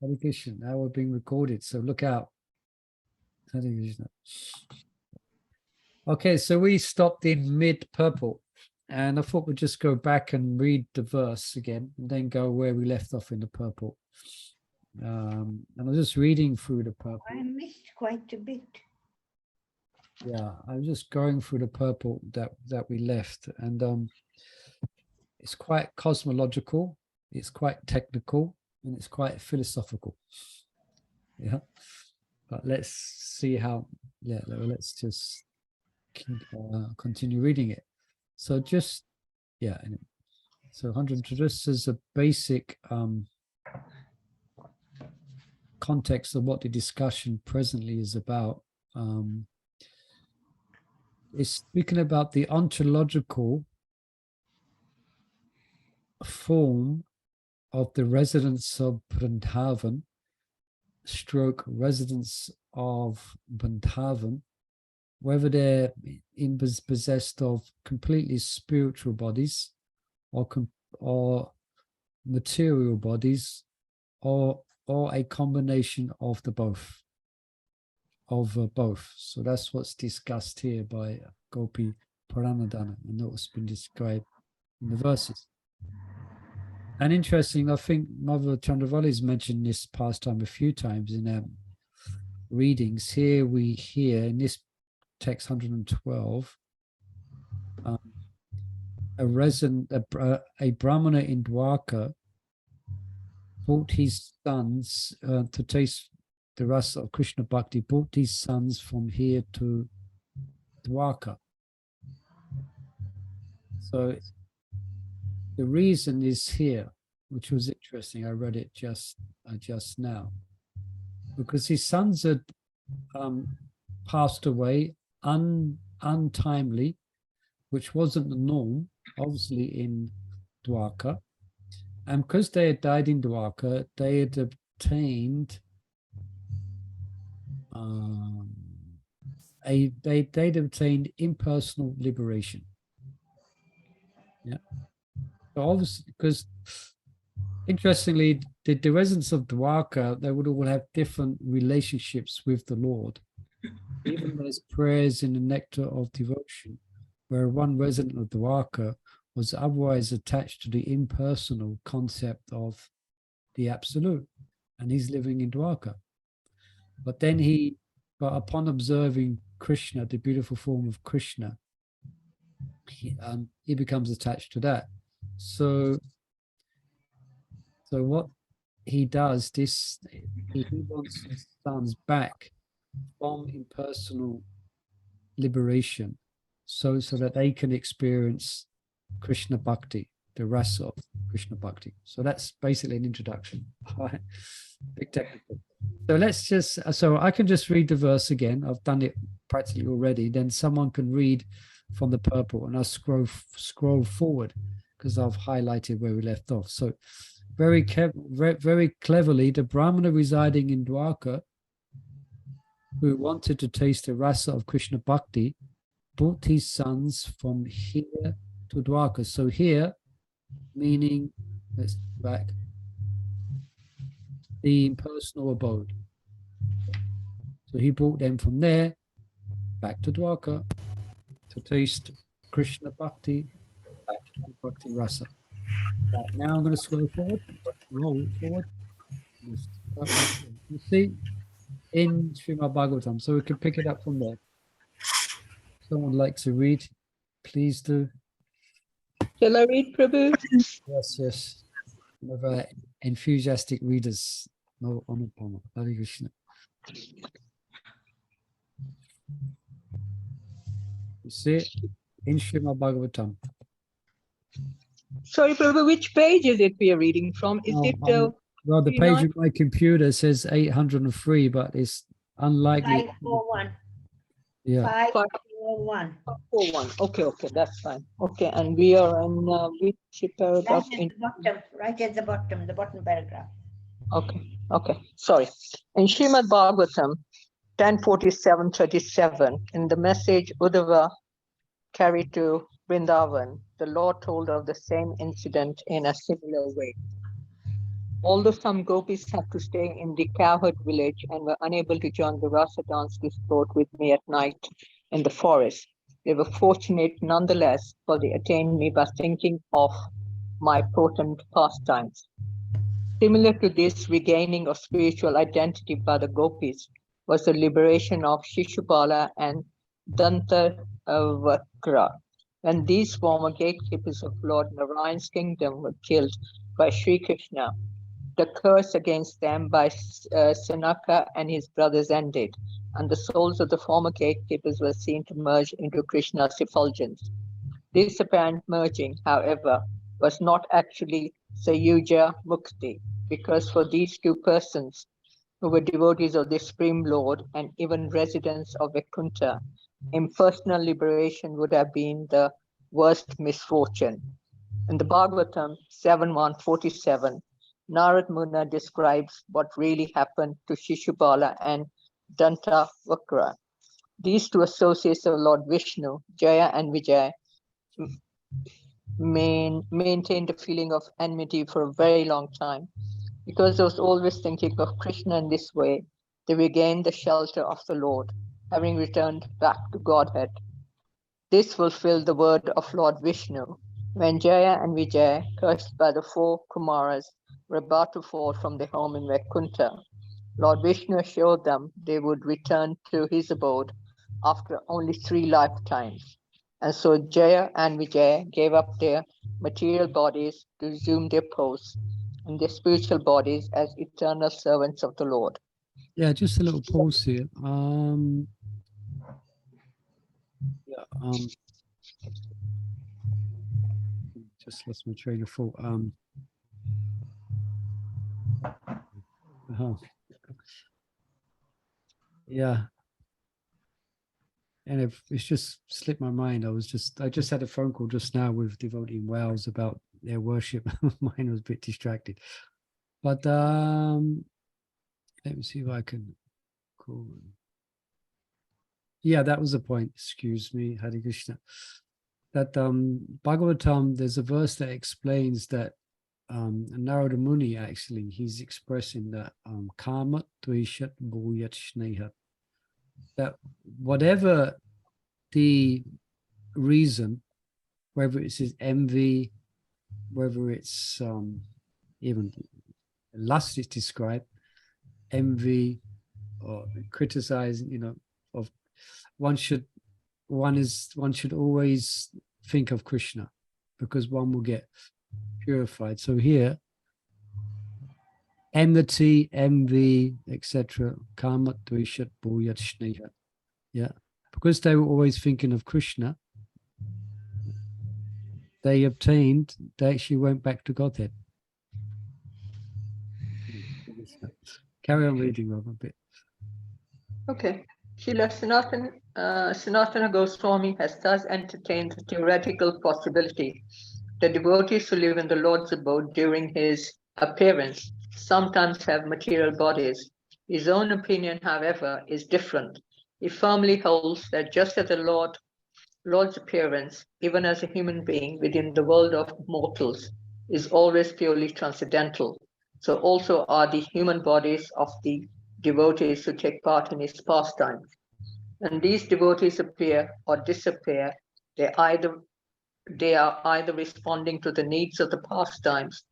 Hare Krishna. Now we're being recorded, so look out. Hare Krishna. Okay, so we stopped in mid-purple, and I thought we'd just go back and read the verse again, and then go where we left off in the purple. And I'm just reading through the purple. I missed quite a bit. Yeah, I'm just going through the purple that we left, and it's quite cosmological, it's quite technical, and it's quite philosophical. Yeah, but let's see how. Yeah, let's just continue reading it. So just anyway. So 100 just as a basic context of what the discussion presently is about. Is speaking about the ontological form of the residents of Vrindavan, stroke residents of Vrindavan, whether they're possessed of completely spiritual bodies or material bodies, or a combination of the both. So that's what's discussed here by Gopi Paranadhana, and that's been described in the verses. And interesting, I think Mother Chandravali has mentioned this pastime a few times in our readings. Here we hear in this text 112, a Brahmana in Dwarka brought his sons to taste the rasa of Krishna Bhakti, brought his sons from here to Dwarka. So the reason is here, which was interesting. I read it just now, because his sons had passed away untimely, which wasn't the norm, obviously, in Dwarka. And because they had died in Dwarka, they had obtained they'd obtained impersonal liberation. Yeah. So obviously, because interestingly, the residents of Dwarka, they would all have different relationships with the Lord. Even there's prayers in the nectar of devotion, where one resident of Dwarka was otherwise attached to the impersonal concept of the Absolute, and he's living in Dwarka. But then upon observing Krishna, the beautiful form of Krishna, he becomes attached to that. So what he does, he wants his sons back from impersonal liberation, so that they can experience Krishna Bhakti, the rasa of Krishna Bhakti. So that's basically an introduction. Right? Big technical. So I can just read the verse again. I've done it practically already. Then someone can read from the purple, and I'll scroll forward because I've highlighted where we left off. So very cleverly, the Brahmana residing in Dwarka, who wanted to taste the rasa of Krishna Bhakti, brought his sons from here to Dwarka. So here, meaning, let's go back, the impersonal abode. So he brought them from there back to Dwarka to taste Krishna Bhakti, back to Bhakti Rasa. Right, now I'm going to scroll forward, roll forward. You see, in Srimad Bhāgavatam, so we can pick it up from there. Someone likes to read, please do. Shall I read, Prabhu? Yes. One of our enthusiastic readers. No, Hare Krishna. You see it in Srimad Bhāgavatam. Sorry, Prabhu, which page is it we are reading from? Is it well, the page of my computer says 803, but it's unlikely. 541. Yeah. 541. 541. Okay, that's fine. Okay, and we are in which paragraph? Right at the bottom, the bottom paragraph. Okay. Sorry. In Srimad Bhāgavatam 10:47-37, in the message Uddhava carried to Vrindavan, the Lord told of the same incident in a similar way. Although some gopis had to stay in the cowherd village and were unable to join the rasa dance sport with me at night in the forest, they were fortunate nonetheless, for they attained me by thinking of my potent pastimes. Similar to this regaining of spiritual identity by the gopis was the liberation of Shishupala and Dantavakra. When these former gatekeepers of Lord Narayan's kingdom were killed by Sri Krishna, the curse against them by Sanaka and his brothers ended, and the souls of the former gatekeepers were seen to merge into Krishna's effulgence. This apparent merging, however, was not actually Sayuja Mukti, because for these two persons, who were devotees of the Supreme Lord and even residents of Vaikuṇṭha, impersonal liberation would have been the worst misfortune. In the Bhāgavatāmṛta 7.147, Narad Muna describes what really happened to Shishupala and Dantavakra. These two associates of Lord Vishnu, Jaya and Vijaya, maintained a feeling of enmity for a very long time. Because I was always thinking of Krishna in this way, they regained the shelter of the Lord, having returned back to Godhead. This fulfilled the word of Lord Vishnu, when Jaya and Vijaya, cursed by the 4 Kumaras, were about to fall from their home in Vaikuṇṭha. Lord Vishnu assured them they would return to his abode after only 3 lifetimes. And so Jaya and Vijaya gave up their material bodies to resume their posts and their spiritual bodies as eternal servants of the Lord. Yeah, just a little pause here. Just lost my train of thought. Yeah, and it's just slipped my mind. I just had a phone call just now with devotee in Wales about their worship. Mine was a bit distracted, but let me see if I can call. Yeah, that was the point. Excuse me, Hare Krishna. That Bhagavatam, there's a verse that explains that Narada Muni, actually, he's expressing that karma dveshat bhuyat snehat, that whatever the reason, whether it's his envy, whether it's even lust is described, envy or criticizing, of one should always think of Krishna, because one will get purified. So here, enmity, envy, etc., karma dveshat bhuyat snehat. Yeah, because they were always thinking of Krishna, they actually went back to Godhead. Carry on reading, Rob, a bit. Okay. Srila Sanatana Goswami has thus entertained the theoretical possibility that devotees who live in the Lord's abode during his appearance sometimes have material bodies. His own opinion, however, is different. He firmly holds that just as the Lord's appearance, even as a human being within the world of mortals, is always purely transcendental, so also are the human bodies of the devotees who take part in his pastimes. When these devotees appear or disappear, they are either responding to the needs of the pastimes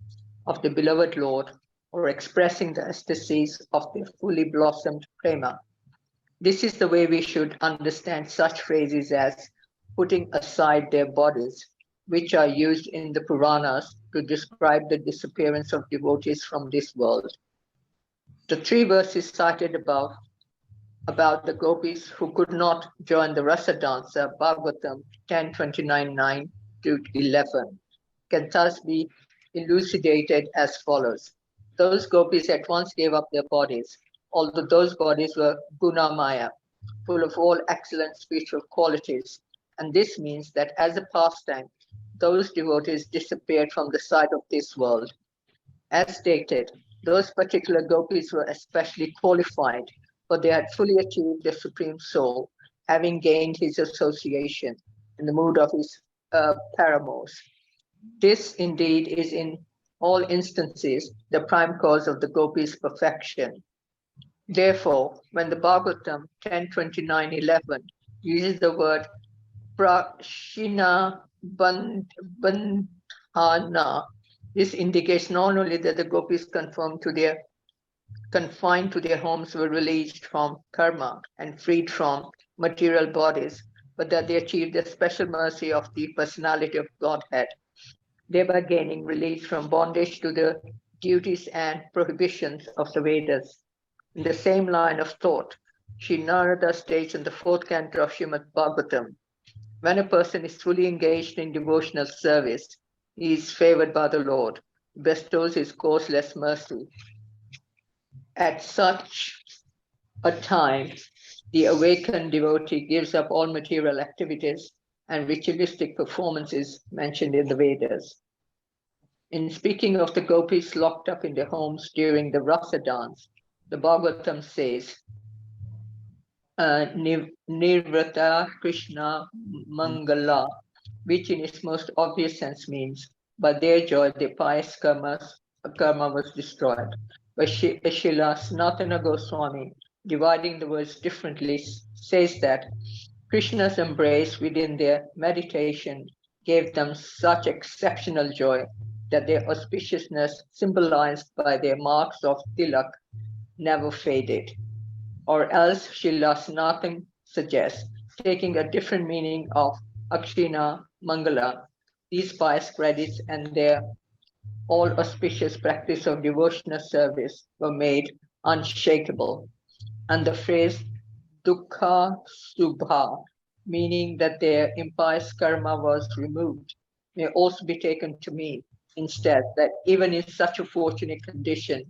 of the beloved Lord or expressing the ecstasies of their fully blossomed prema. This is the way we should understand such phrases as putting aside their bodies, which are used in the Puranas to describe the disappearance of devotees from this world. The 3 verses cited above about the gopis who could not join the rasa dancer, Bhāgavatāmṛta 10:29-9 to 11, can thus be elucidated as follows. Those gopis at once gave up their bodies, although those bodies were gunamaya, full of all excellent spiritual qualities, and this means that as a pastime, those devotees disappeared from the sight of this world. As stated, those particular gopis were especially qualified, for they had fully achieved the Supreme Soul, having gained his association in the mood of his paramours. This indeed is in all instances, the prime cause of the gopis' perfection. Therefore, when the Bhāgavatam 10:29-11 uses the word prashina bandhana, this indicates not only that the gopis confined to their homes were released from karma and freed from material bodies, but that they achieved the special mercy of the personality of Godhead, thereby gaining release from bondage to the duties and prohibitions of the Vedas. In the same line of thought, Sri Narada states in the 4th canto of Srimad Bhagavatam, when a person is fully engaged in devotional service, he is favored by the Lord, bestows his causeless mercy. At such a time, the awakened devotee gives up all material activities and ritualistic performances mentioned in the Vedas. In speaking of the gopis locked up in their homes during the Rasa dance, the Bhagavatam says, Nirvrata Krishna Mangala, which in its most obvious sense means, by their joy, their pious karma was destroyed. But Srila Sanatana Goswami, dividing the words differently, says that Krishna's embrace within their meditation gave them such exceptional joy that their auspiciousness, symbolized by their marks of tilak, never faded. Or else, Srila Sanatana suggests, taking a different meaning of Akshina Mangala, these pious credits and their all auspicious practice of devotional service were made unshakable. And the phrase Dukkha Subha, meaning that their impious karma was removed, may also be taken to mean instead that even in such a fortunate condition,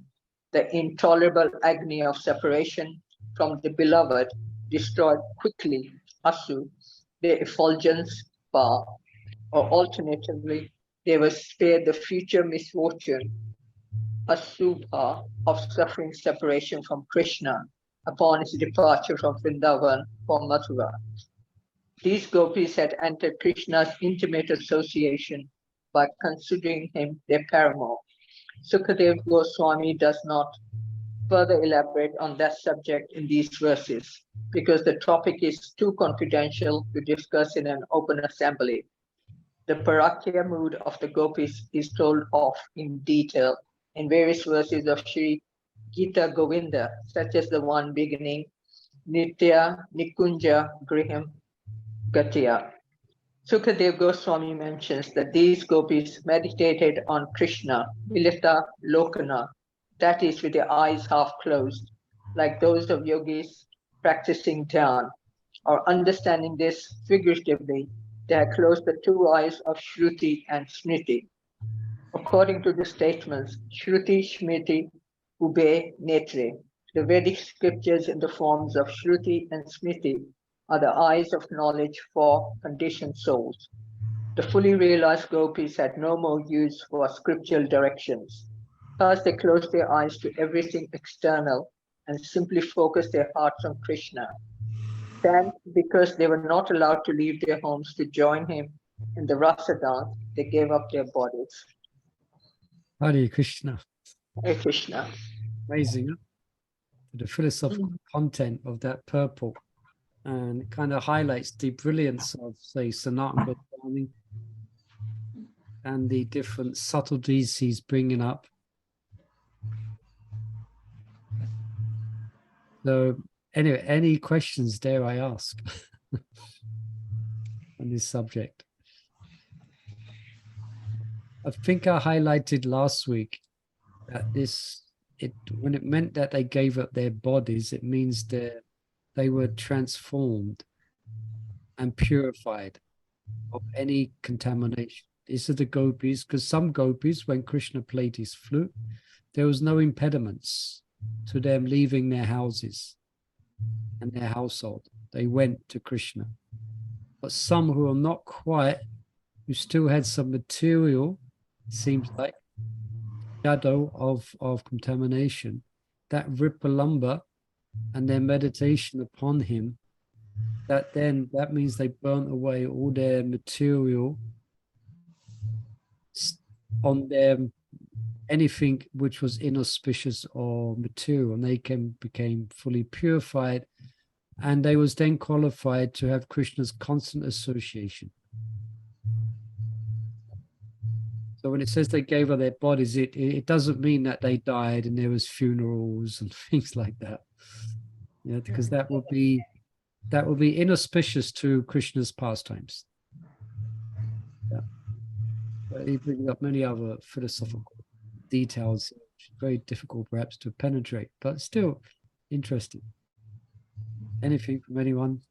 the intolerable agony of separation from the beloved destroyed quickly Asu, their effulgence bar, or alternatively, they were spared the future misfortune, Asubha, of suffering separation from Krishna upon his departure from Vrindavan for Mathura. These gopis had entered Krishna's intimate association by considering him their paramour. Sukadeva Goswami does not further elaborate on that subject in these verses because the topic is too confidential to discuss in an open assembly. The parakya mood of the gopis is told of in detail in various verses of Sri Gita Govinda, such as the one beginning Nitya Nikunja Griham Gatya. Sukadeva Goswami mentions that these gopis meditated on Krishna, Vilita Lokana, that is, with their eyes half closed, like those of yogis practicing dhyan, or understanding this figuratively, they had closed the two eyes of Shruti and Smriti. According to the statements, Shruti, Smriti, Ube, Netre, the Vedic scriptures in the forms of Shruti and Smriti are the eyes of knowledge for conditioned souls. The fully realized gopis had no more use for scriptural directions. Thus, they closed their eyes to everything external and simply focused their hearts on Krishna. Then, because they were not allowed to leave their homes to join him in the Rasa dance, they gave up their bodies. Hare Krishna. Hare Krishna. Amazing, huh? The philosophical content of that purport, and it kind of highlights the brilliance of, say, Sanatana Goswami and the different subtleties he's bringing up. So, anyway, any questions dare I ask on this subject? I think I highlighted last week that when it meant that they gave up their bodies, it means that they were transformed and purified of any contamination. These are the gopis, because some gopis, when Krishna played his flute, there was no impediments to them leaving their houses and their household. They went to Krishna. But some who are not quite, who still had some material, seems like, shadow of contamination, that Ripalamba and their meditation upon him, that means they burnt away all their material on their anything which was inauspicious or material, and they became fully purified, and they was then qualified to have Krishna's constant association. So when it says they gave up their bodies, it doesn't mean that they died and there was funerals and things like that. Yeah, because that would be inauspicious to Krishna's pastimes. Yeah. But he brings up many other philosophical details, very difficult perhaps to penetrate, but still interesting. Anything from anyone?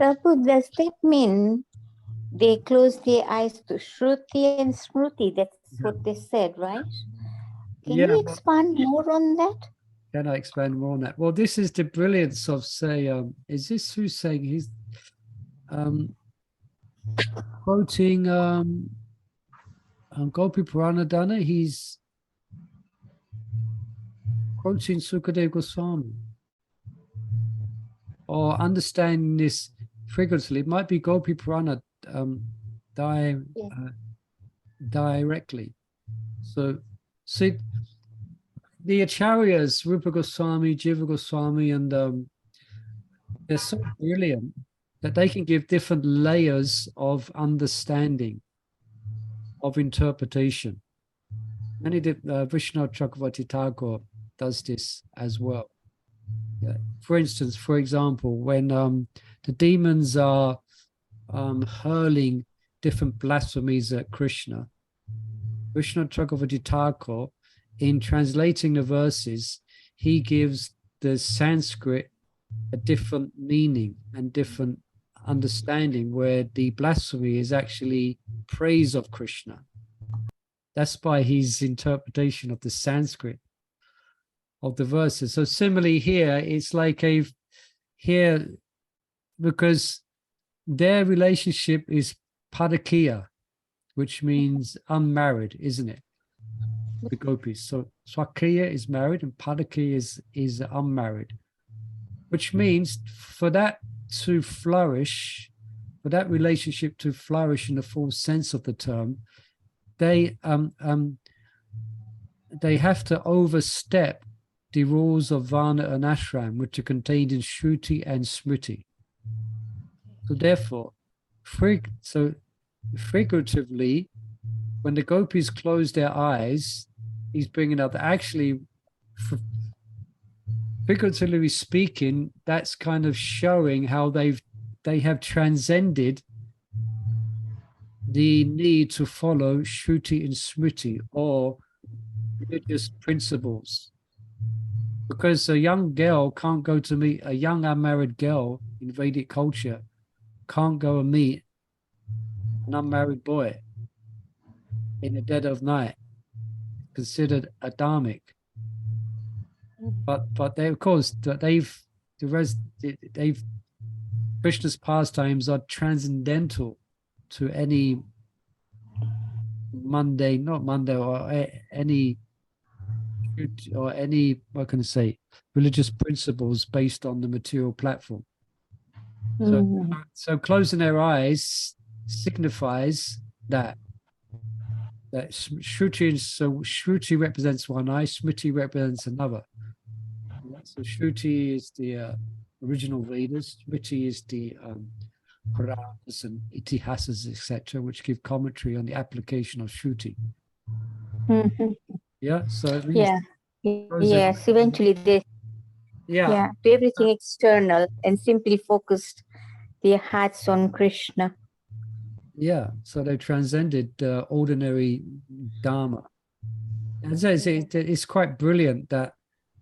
Prabhu, does that mean they close their eyes to Shruti and Smruti? That's what they said, right? Can you expand more on that? Can I expand more on that? Well, this is the brilliance of, say, is this who's saying? He's quoting Gopi Puranadana. He's quoting Sukadeva Goswami, or understanding this figuratively. It might be Gopi Purana directly. So, see, the Acharyas, Rupa Goswami, Jiva Goswami, and they're so brilliant that they can give different layers of understanding, of interpretation. Many Vishnu Chakravarti Thakur does this as well. Yeah. For instance, for example, when the demons are hurling different blasphemies at Krishna, Vishnu Chakravarti Thakur, in translating the verses, he gives the Sanskrit a different meaning and different understanding, where the blasphemy is actually praise of Krishna. That's by his interpretation of the Sanskrit of the verses. So similarly here, it's like because their relationship is padakiya, which means unmarried, isn't it? The gopis. So Swakiya is married and Padakiya is unmarried, which means for that to flourish, for that relationship to flourish in the full sense of the term, they have to overstep the rules of Varna and Ashram, which are contained in Shruti and Smriti. So therefore, figuratively, when the gopis close their eyes, he's bringing up that actually, figuratively speaking, that's kind of showing how they have transcended the need to follow Shruti and Smriti, or religious principles. Because a young girl can't go to meet, a young unmarried girl in Vedic culture can't go and meet an unmarried boy in the dead of night, considered adamic. But they, of course, Krishna's pastimes are transcendental to any mundane, not mundane, or any, what can I say, religious principles based on the material platform. So closing their eyes signifies that Shruti, so Shruti represents one eye, Smriti represents another. So Shruti is the original Vedas, Smriti is the Puranas and Itihasas, etc., which give commentary on the application of Shruti. Yeah, so it means yes, eventually they to everything external and simply focused their hearts on Krishna. Yeah, so they transcended ordinary dharma. And so it's quite brilliant that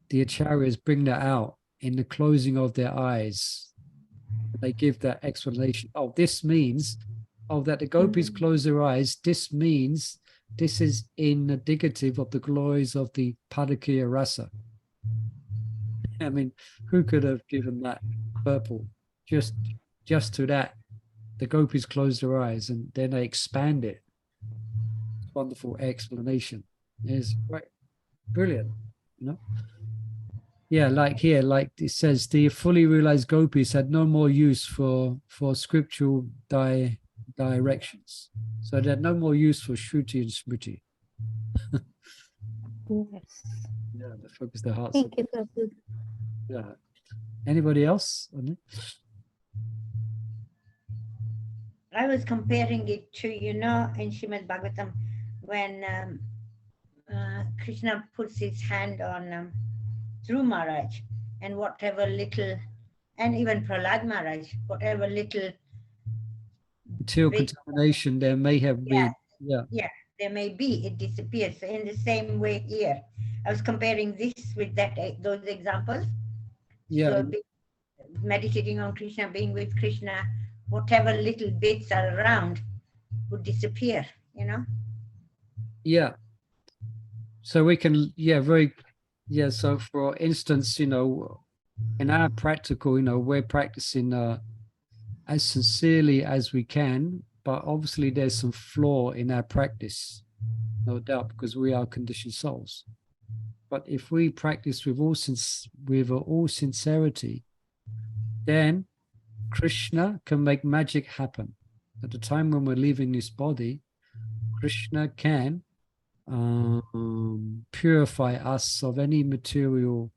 the acharyas bring that out in the closing of their eyes. They give that explanation. Oh, this means, that the gopis close their eyes. This means this is indicative of the glories of the Padakiya rasa. I mean, who could have given that purport? Just to that, the gopis close their eyes and then they expand it. Wonderful explanation. It's quite brilliant, you know. Yeah, like here, like it says, the fully realized gopis had no more use for scriptural directions. So they had no more use for Shruti and Smriti. Yes. Yeah, they focus their hearts. Thank you, Prabhu. Yeah. Anybody else? I was comparing it to, in Srimad Bhagavatam, when Krishna puts his hand on Dhruva Maharaj, and whatever little, and even Prahlad Maharaj, whatever little Material bit, contamination there may have been. Yeah. there may be, it disappears. So in the same way here, I was comparing this with that, those examples. Yeah. So meditating on Krishna, being with Krishna, whatever little bits are around would disappear, Yeah. So we can, so for instance, in our practical, we're practicing as sincerely as we can, but obviously there's some flaw in our practice, no doubt, because we are conditioned souls. But if we practice with all sincerity, then Krishna can make magic happen. At the time when we're leaving this body, Krishna can purify us of any material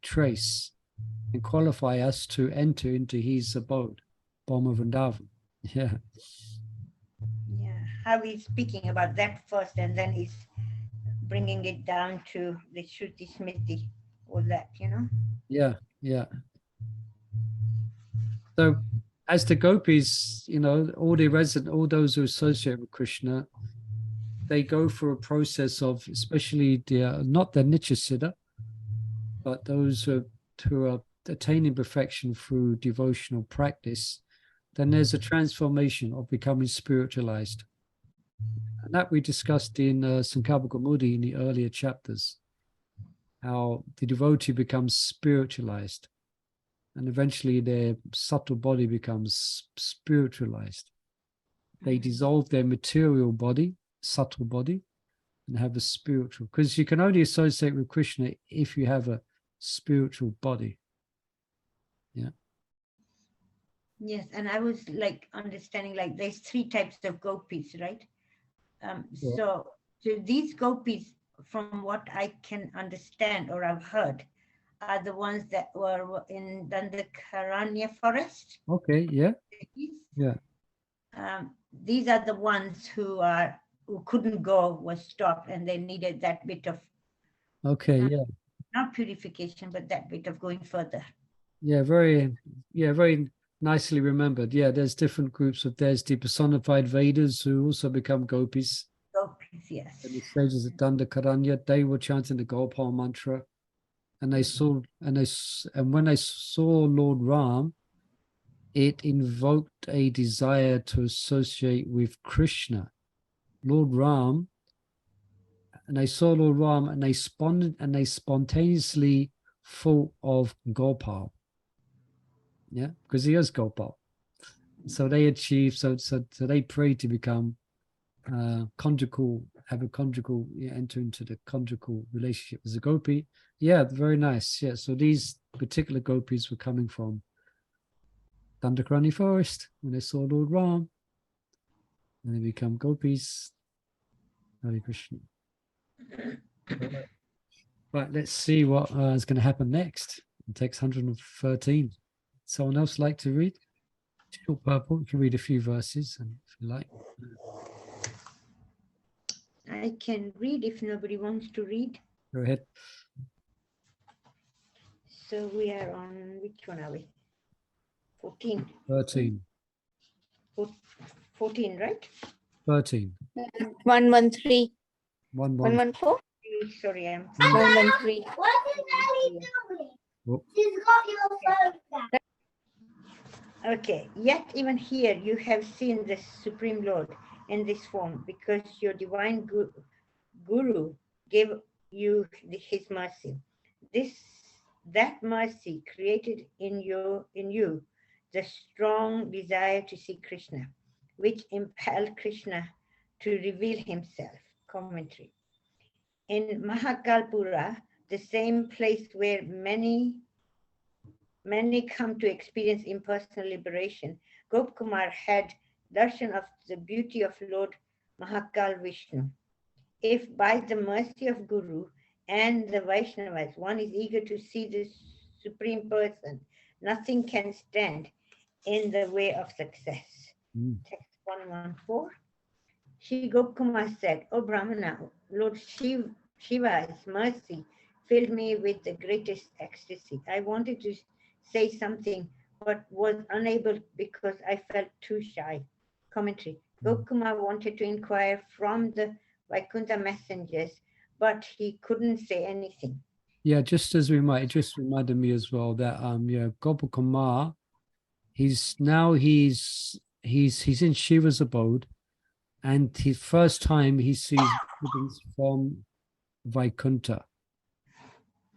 trace and qualify us to enter into his abode, Bhāma Vrindavan. Yeah. Yeah, how he's speaking about that first, and then he's bringing it down to the Shruti Smriti, all that, Yeah, yeah. So as the gopis, all those who associate with Krishna, they go through a process of, especially not the Nitya Siddha, but those who are attaining perfection through devotional practice, then there's a transformation of becoming spiritualized. And that we discussed in Sankalpa Kaumudi in the earlier chapters, how the devotee becomes spiritualized and eventually their subtle body becomes spiritualized. They dissolve their material body, subtle body, and have a spiritual, because you can only associate with Krishna if you have a spiritual body. Yeah. Yes, and I was understanding there's 3 types of gopis, right? Yeah. So these gopis, from what I can understand or I've heard, are the ones that were in Dandakaranya forest. Okay, yeah. Yeah. These are the ones who couldn't go, was stopped, and they needed that bit of, not purification, but that bit of going further. Yeah, very nicely remembered. Yeah, there's different groups there's the personified Vedas who also become gopis. Gopis, yes. And the sages at Dandakaranya, they were chanting the Gopal mantra, and when they saw Lord Ram, it invoked a desire to associate with Krishna. Lord Ram, and they saw Lord Ram, and they spontaneously thought of Gopal. Yeah, because he is Gopal. So they achieved. So they prayed to become conjugal, enter into the conjugal relationship as a gopi. Yeah, very nice. Yeah, so these particular gopis were coming from Dandakaranya forest when they saw Lord Ram, and they become gopis. Hare Krishna. Right, let's see what is going to happen next. It takes 113. Someone else like to read? Short purple. You can read a few verses, and if you like. I can read if nobody wants to read. Go ahead. So we are on, which one are we? 14. 13. 14, right? 13. 113. 114. 114? Sorry, I'm 113. What is Daddy doing? Whoop. She's got your phone back. Okay, yet even here you have seen the Supreme Lord in this form, because your divine Guru gave you his mercy. That mercy created in you the strong desire to see Krishna, which impelled Krishna to reveal himself. Commentary. In Mahakalpura, the same place where many come to experience impersonal liberation, Gopkumar had darshan of the beauty of Lord Mahakal Vishnu. if by the mercy of Guru and the Vaishnavas, one is eager to see the Supreme Person, nothing can stand in the way of success. Text 114. Shri Gopkumar said, O Brahmana, Lord Shiva's mercy filled me with the greatest ecstasy. I wanted to say something, but was unable because I felt too shy. Commentary. Gopkumar wanted to inquire from the Vaikuṇṭha messengers, but he couldn't say anything. Yeah, just as it just reminded me as well that yeah, Gopkumar, he's in Shiva's abode, and his first time he sees evidence from Vaikuṇṭha,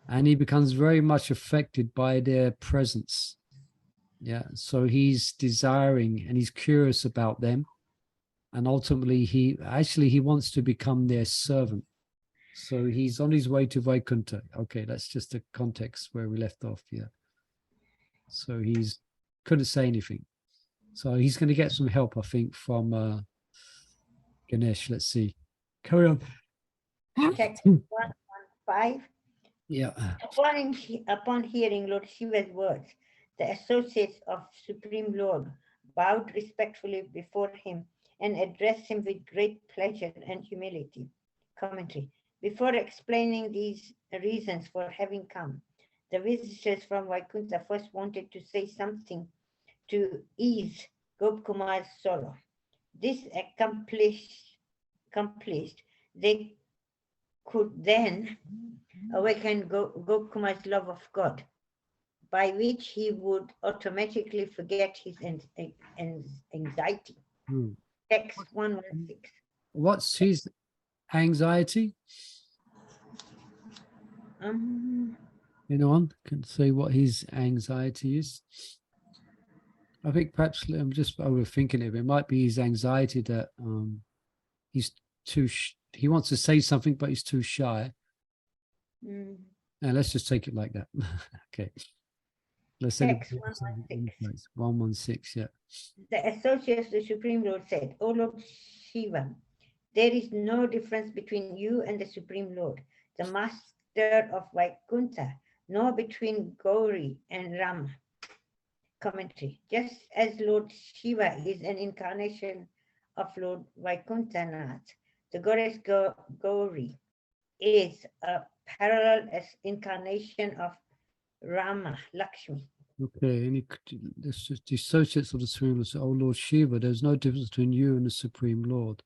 and he becomes very much affected by their presence. Yeah, so he's desiring and he's curious about them, and ultimately he wants to become their servant. So he's on his way to Vaikuṇṭha. Okay, that's just the context where we left off. Yeah. So he's couldn't say anything. So he's going to get some help, I think, from Ganesh. Let's see. Carry on. Text 115. Yeah. Upon hearing Lord Shiva's words, the associates of Supreme Lord bowed respectfully before him and addressed him with great pleasure and humility. Commentary. Before explaining these reasons for having come, the visitors from Vaikuṇṭha first wanted to say something to ease Gopkumar's sorrow. This accomplished, they could then awaken Gopkumar's love of God, by which he would automatically forget his anxiety. Text 116. What's his anxiety? Anyone can say what his anxiety is? I think perhaps I'm just overthinking it. It might be his anxiety that he's too. He wants to say something, but he's too shy. Now let's just take it like that. Okay. Let's say 116. Yeah. The associates of the Supreme Lord said, O Lord Shiva, there is no difference between you and the Supreme Lord, the master of Vaikuṇṭha, nor between Gauri and Rama. Commentary. Just as Lord Shiva is an incarnation of Lord Vaikuṇṭha, the goddess Gauri is a parallel incarnation of Rama, Lakshmi. Okay, and this just the associates of the Supreme Lord say, "Oh Lord Shiva, there's no difference between you and the Supreme Lord,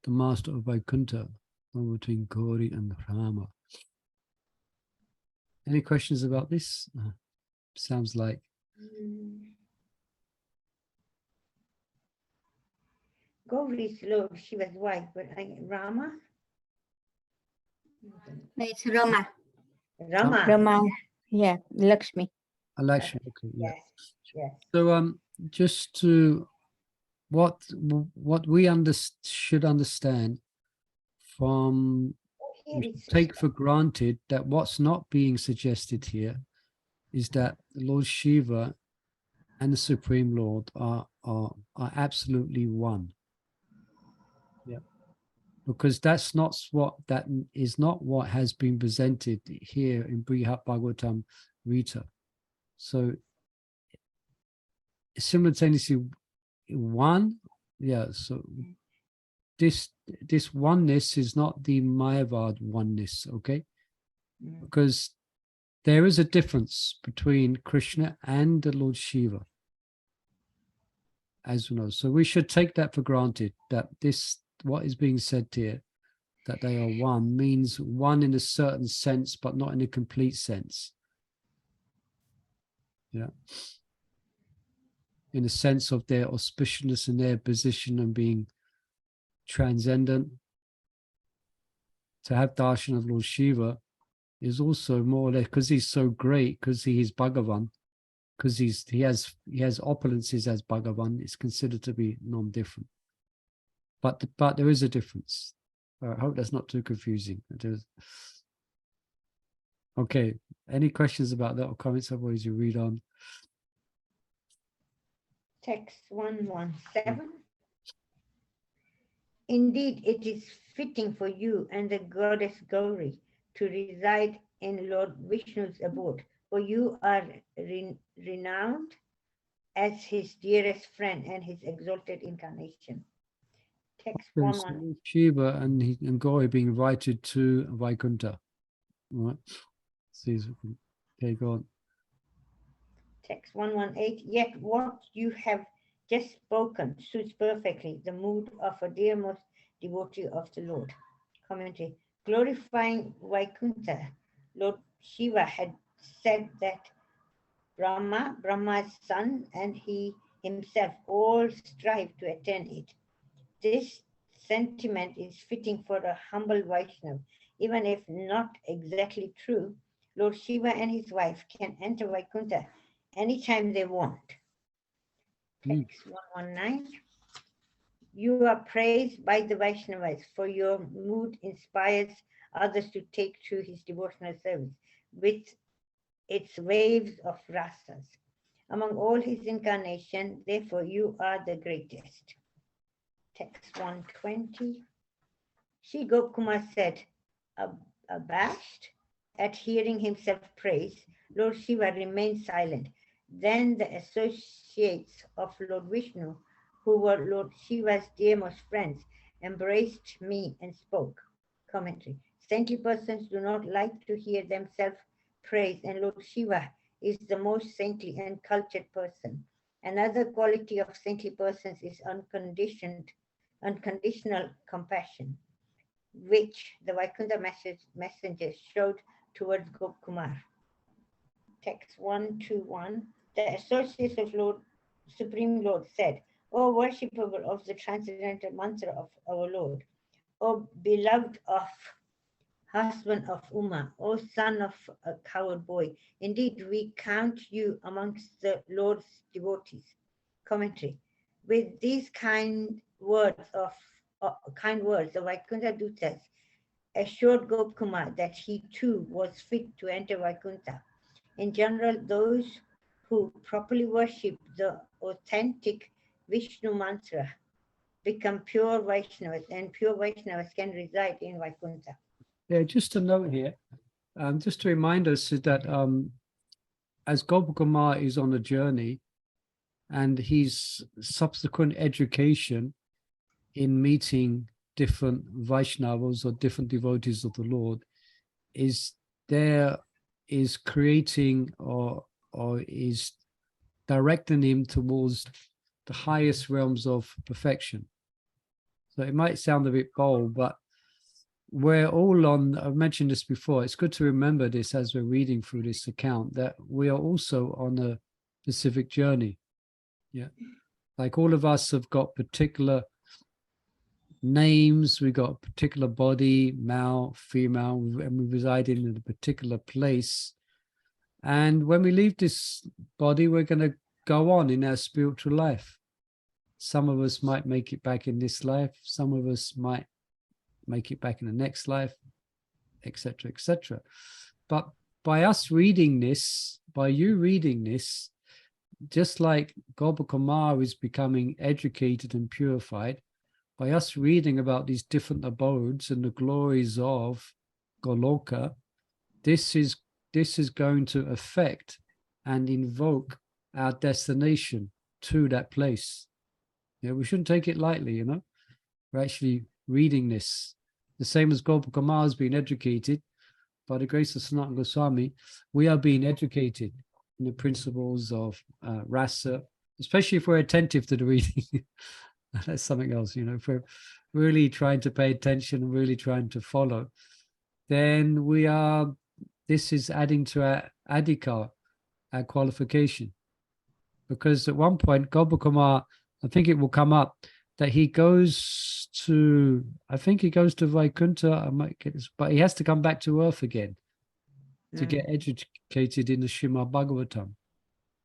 the Master of Vaikuṇṭha, or between Gauri and Rama." Any questions about this? Sounds like. Gauri is Lord Shiva's wife, but Rama? No, it's Rama. Rama. Yeah, Lakshmi. Lakshmi. Okay. Yeah. Yes. So just to what we should understand from, we should take for granted that what's not being suggested here is that Lord Shiva and the Supreme Lord are absolutely one. Yeah, because that is not what has been presented here in Bhāgavatāmṛta. So simultaneously one, yeah. So this oneness is not the Mayavad oneness, okay? Because there is a difference between Krishna and the Lord Shiva, as we know. So we should take that for granted, that what is being said here, that they are one, means one in a certain sense, but not in a complete sense. Yeah. In the sense of their auspiciousness and their position and being transcendent. To have darshan of Lord Shiva is also more or less, because he's so great, because he is Bhagavan, because he has opulences as Bhagavan, it's considered to be non-different. But there is a difference. I hope that's not too confusing. Okay, any questions about that or comments? Otherwise you read on. Text 117. Indeed, it is fitting for you and the goddess Gauri to reside in Lord Vishnu's abode, for you are renowned as his dearest friend and his exalted incarnation. Text So 1-1. Shiva and Gauri being invited to Vaikuṇṭha. All right. Okay, go on. Text 118. Yet what you have just spoken suits perfectly the mood of a dearmost devotee of the Lord. Commentary. Glorifying Vaikuṇṭha, Lord Shiva had said that Brahma's son, and he himself all strive to attain it. This sentiment is fitting for a humble Vaishnava. Even if not exactly true, Lord Shiva and his wife can enter Vaikuṇṭha anytime they want. Text 119. You are praised by the Vaishnavas, for your mood inspires others to take to his devotional service with its waves of rasas. Among all his incarnations, therefore, you are the greatest. Text 120. Shri Gopkumar said, abashed at hearing himself praised, Lord Shiva remained silent. Then the associates of Lord Vishnu, who were Lord Shiva's dearmost friends, embraced me and spoke. Commentary. Saintly persons do not like to hear themselves praised, and Lord Shiva is the most saintly and cultured person. Another quality of saintly persons is unconditional compassion, which the Vaikuṇṭha messengers showed towards Gopkumar. Text 121. The associates of Supreme Lord said, O worshipper of the transcendental mantra of our Lord, O beloved of husband of Uma, O son of a coward boy, indeed we count you amongst the Lord's devotees. Commentary. With these kind words, the Vaikuṇṭha Dutas assured Gopkumar that he too was fit to enter Vaikuṇṭha. In general, those who properly worship the authentic Vishnu mantra become pure Vaishnavas, and pure Vaishnavas can reside in Vaikuṇṭha. Yeah, just a note here, just to remind us that as Gopkumar is on a journey, and his subsequent education in meeting different Vaishnavas or different devotees of the Lord is creating or is directing him towards the highest realms of perfection. So it might sound a bit bold, but we're all on, I've mentioned this before, it's good to remember this as we're reading through this account, that we are also on a specific journey. Yeah, like all of us have got particular names, we got a particular body, male, female, and we reside in a particular place. And when we leave this body, we're going to go on in our spiritual life. Some of us might make it back in this life, some of us might make it back in the next life, etc., etc. But by us reading this, by you reading this, just like Gopkumar is becoming educated and purified, by us reading about these different abodes and the glories of Goloka, this is going to affect and invoke our destination to that place. Yeah, we shouldn't take it lightly, you know. We're actually reading this. The same as Gopkumar has been educated by the grace of Sanatana Goswami, we are being educated in the principles of rasa, especially if we're attentive to the reading. That's something else, you know. If we're really trying to pay attention, really trying to follow, then this is adding to our adhikar, our qualification. Because at one point, Gopkumar, I think it will come up, that he goes to Vaikuṇṭha, I might get this, but he has to come back to earth again to get educated in the Srimad Bhāgavatāmṛta,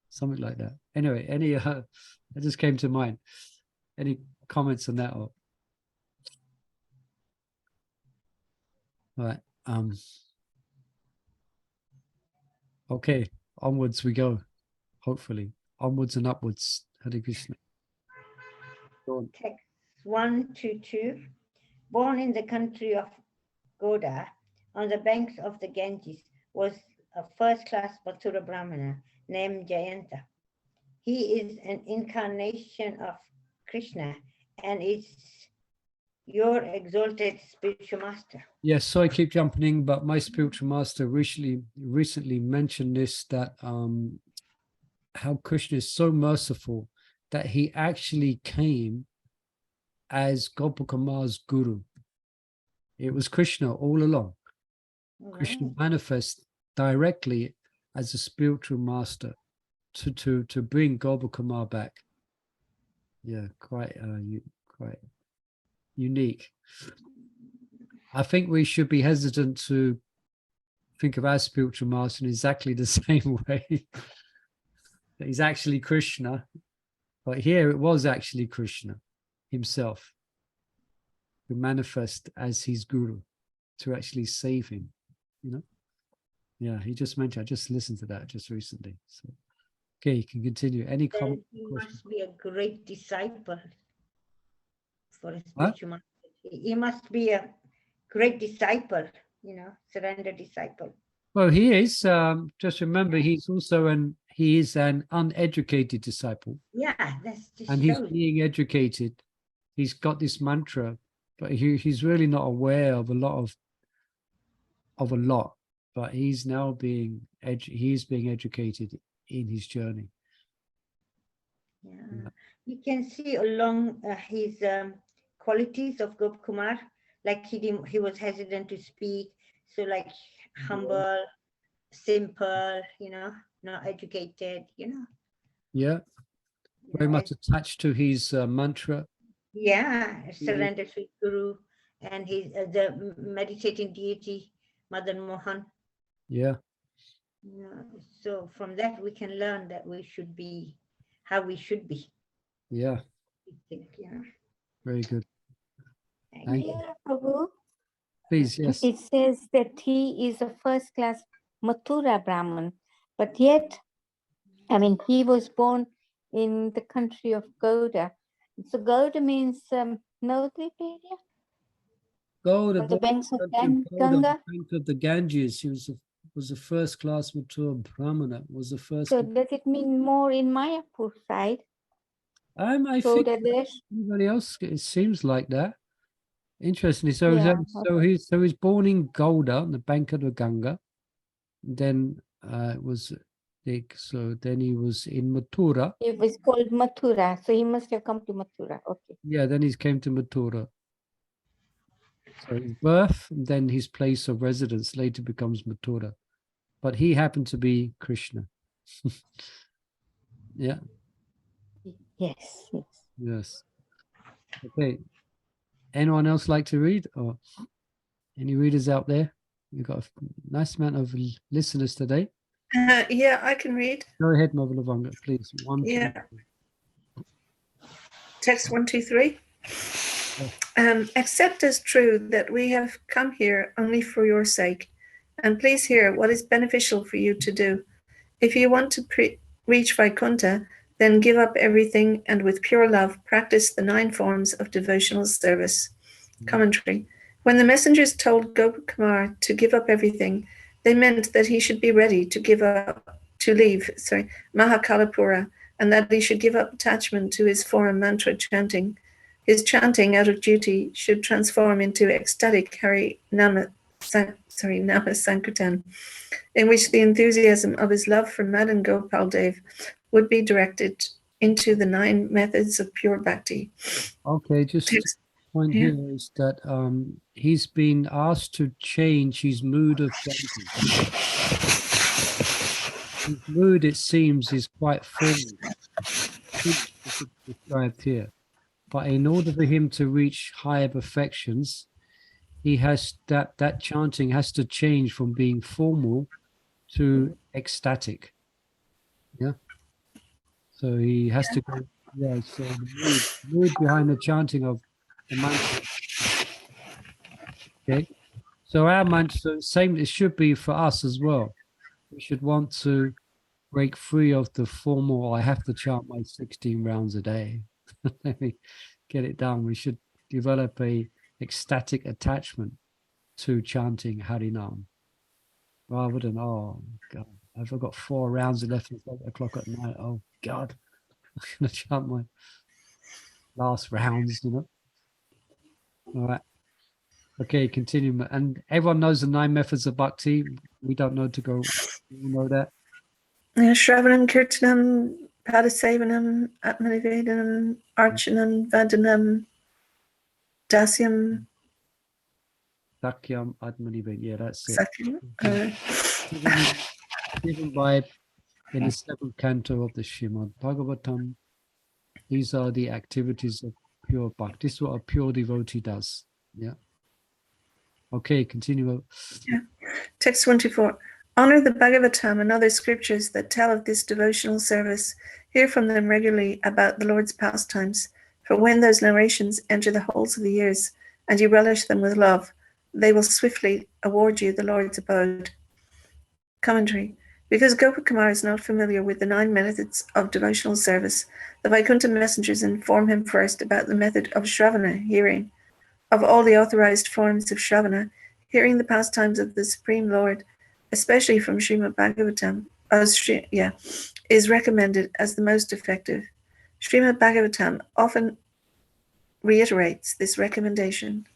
something like that. Anyway, that just came to mind. Any comments on that? All right. Okay, onwards we go. Hopefully, onwards and upwards. Hare Krishna. Text 122. Born in the country of Goda, on the banks of the Ganges, was a first-class Mathura Brahmana named Jayanta. He is an incarnation of Krishna and is your exalted spiritual master. Yes, so I keep jumping in, but my spiritual master recently mentioned this, that how Krishna is so merciful that he actually came as Gopakamar's guru. It was Krishna all along. Krishna manifests directly as a spiritual master to bring Gopakamar back. Yeah, quite unique. I think we should be hesitant to think of our spiritual master in exactly the same way. He's actually Krishna, but here it was actually Krishna himself who manifest as his guru to actually save him, you know. Yeah, he just mentioned, I just listened to that just recently. So okay, you can continue. Any comment? He must be a great disciple for a Huh? spiritual master. He must be a great disciple, you know, surrendered disciple. Well, he is. Just remember, he is an uneducated disciple, Yeah, that's just and he's shows. being educated. He's got this mantra, but he's really not aware of a lot. But he's now being educated in his journey. Yeah. You can see along his qualities of Gopkumar, like he was hesitant to speak, so like humble, simple, you know, not educated, you know. Yeah, very much attached to his mantra. Yeah, surrender to his guru and his the meditating deity, Madan Mohan. Yeah, Yeah. So from that we can learn that we should be how we should be. yeah, I think, yeah. very good. Thank Thank you. you. Yeah, Prabhu. Please, yes. It says that he is a first-class Mathura Brahmin, but yet, I mean, he was born in the country of Gouda. So Gouda means Navadvip area? Gold, On the banks of on the Ganga. bank of the Ganges. He was a first class Mathura Brahmana. Was the first. So does it mean more in Mayapur side? I So think that there's, everybody else. It seems like that. Interestingly, so yeah, he's born in Gouda, on the bank of the Ganga. Then it was big. So then he was in Mathura. it was called Mathura. So he must have come to Mathura. Okay. Yeah, then he came to Mathura. So his birth, and then his place of residence later becomes Mathura. But he happened to be Krishna. Yeah. Yes, yes. Yes. Okay. Anyone else like to read, or any readers out there? We've got a nice amount of listeners today. Yeah, I can read. Go ahead, Mother Lavanga, please. Yeah. Text 123. Accept as true that we have come here only for your sake, and please hear what is beneficial for you to do. If you want to reach Vaikuṇṭha, then give up everything and with pure love practice the 9 forms of devotional service. Commentary. When the messengers told Gopakumar to give up everything, they meant that he should be ready to leave Mahakalapura, and that he should give up attachment to his foreign mantra chanting. His chanting out of duty should transform into ecstatic Nama Sankirtan, in which the enthusiasm of his love for Madan Gopal Dev would be directed into the 9 methods of pure bhakti. Okay, just point here is that he's been asked to change his mood of chanting. His mood, it seems, is quite formal. It's described here. But in order for him to reach higher perfections, he has that chanting has to change from being formal to ecstatic. Yeah. So he has to go. Yeah. So the mood behind the chanting of the mantra. Okay. So our mantra, same. It should be for us as well. We should want to break free of the formal. I have to chant my 16 rounds a day. Let me get it done. We should develop a ecstatic attachment to chanting Harinam, rather than, oh God, I've got 4 rounds left. It's 8 o'clock at night. Oh God, I'm gonna chant my last rounds, you know. All right. Okay, continue. And everyone knows the 9 methods of bhakti. We don't know to go. You know that. Shravanam, Kirtanam, Padasevanam, Atmanivedanam, Archanam, Vandanam, Dasyam, Sakyam Atmanivedana. Yeah, that's it. Sakyam. Given by in the 7th canto of the Srimad Bhāgavatāmṛta. These are the activities of pure bhakti. This is what a pure devotee does. Yeah. Okay, continue. Yeah. Text 124. Honor the Bhagavatam and other scriptures that tell of this devotional service. Hear from them regularly about the Lord's pastimes. For when those narrations enter the holes of the ears and you relish them with love, they will swiftly award you the Lord's abode. Commentary. Because Gopakumar is not familiar with the 9 methods of devotional service, the Vaikuṇṭha messengers inform him first about the method of Shravana, hearing. Of all the authorized forms of Shravana, hearing the pastimes of the Supreme Lord, especially from Srimad Bhagavatam, is recommended as the most effective. Srimad Bhagavatam often reiterates this recommendation.